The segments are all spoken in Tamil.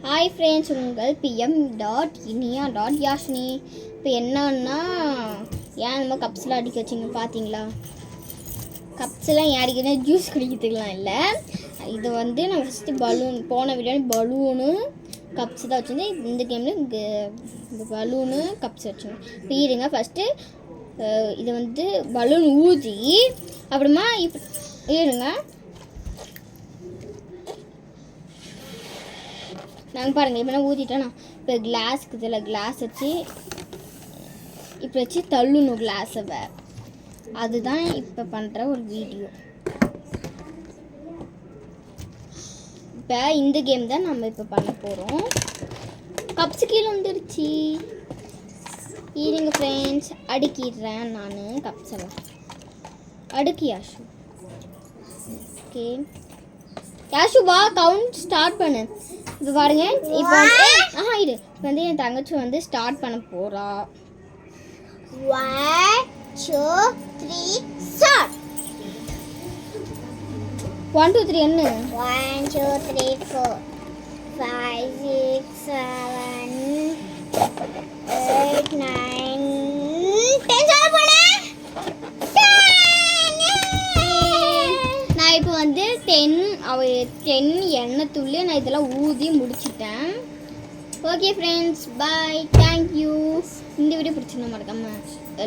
ஹாய் ஃப்ரெண்ட்ஸ், உங்கள் pm.inia.yashni. இப்போ என்னன்னா, ஏன் நம்ம கப்ஸ்லாம் அடிக்க வச்சிங்க பார்த்தீங்களா? கப்ஸ்லாம் ஏன் அடிக்கிறதுனா ஜூஸ் குடிக்கிறதுக்குலாம் இல்லை. இது வந்து நம்ம ஃபஸ்ட்டு பலூன், போன வீடியோ பலூனு கப்ஸ் தான் வச்சுருந்தேன். இந்த கேமில் இந்த பலூனு கப்ஸ் வச்சுருந்தேன். இப்போ இருங்க, ஃபஸ்ட்டு இதை வந்து பலூன் ஊதி அப்புறமா இப்போ இருங்க, நாங்கள் பாருங்கள் இப்போ நான் ஊற்றிட்டேன்னா இப்போ கிளாஸுக்கு இதில் கிளாஸ் வச்சு இப்போ வச்சு தள்ளணும் கிளாஸை. அதுதான் இப்போ பண்ணுற ஒரு வீடியோ. இப்போ இந்த கேம் தான் நம்ம இப்போ பண்ண போகிறோம். கப்ஸு கீழே வந்துடுச்சு. இருங்க ஃப்ரெண்ட்ஸ், அடுக்கிடுறேன் நான் கப்ஸ் எல்லாம். அடுக்கு யாஷு. ஓகே யாஷு, வா கவுண்ட் ஸ்டார்ட் பண்ணு. இப்போ பாருங்க, இப்போ வந்து இது இப்போ வந்து என் தங்கச்சி வந்து ஸ்டார்ட் பண்ண போறா. 1 2 3 ஸ்டார்ட். 1 2 3 என்ன? 1 2 3 4 5 6 7 8 9 10 ஸ்டார்ட் பண்ணு. நான் இப்போ வந்து 10 எண்ணெய் துள்ளி நான் இதெல்லாம் ஊதி முடிச்சிட்டேன். ஓகே ஃப்ரெண்ட்ஸ், பாய், தேங்க்யூ. இந்த வீடியோ பிடிச்சிருந்தா மறக்காம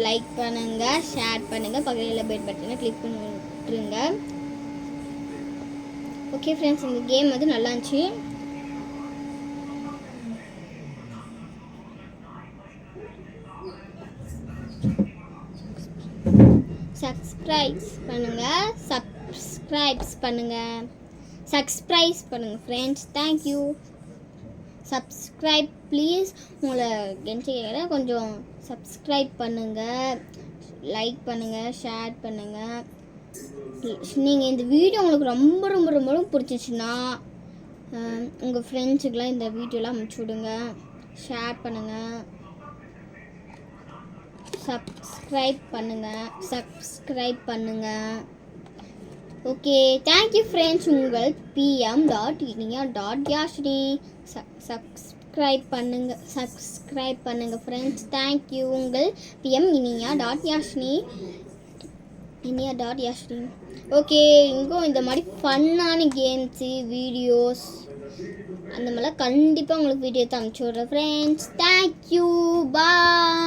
லைக் பண்ணுங்கள், ஷேர் பண்ணுங்கள், பக்கத்தில் பெல் பட்டனை கிளிக் பண்ணி விட்டுருங்க. ஓகே ஃப்ரெண்ட்ஸ், இந்த கேம் வந்து நல்லா இருந்துச்சு. சப்ஸ்கிரைப் பண்ணுங்க ஃப்ரெண்ட்ஸ். தேங்க்யூ. Subscribe please. உங்களை கெஞ்சிக்கிற கொஞ்சம் சப்ஸ்கிரைப் பண்ணுங்கள், லைக் பண்ணுங்கள், ஷேர் பண்ணுங்கள். நீங்கள் இந்த வீடியோ உங்களுக்கு ரொம்ப ரொம்ப ரொம்ப ரொம்ப பிடிச்சிச்சின்னா உங்கள் ஃப்ரெண்ட்ஸுக்கெலாம் இந்த வீடியோலாம் அனுப்பிச்சி விடுங்க. ஷேர் பண்ணுங்கள், சப்ஸ்கிரைப் பண்ணுங்கள். Okay, thank you friends. உங்கள் pm.inia.yashni. சப்ஸ்கிரைப் பண்ணுங்கள் ஃப்ரெண்ட்ஸ். தேங்க்யூ. உங்கள் pm.inia.yashni. ஓகே, இங்கும் இந்த மாதிரி ஃபன்னான கேம்ஸு வீடியோஸ் அந்த மாதிரிலாம் கண்டிப்பாக உங்களுக்கு வீடியோ தான் அனுப்பிச்சி விட்றேன் ஃப்ரெண்ட்ஸ். தேங்க்யூ, பாய்.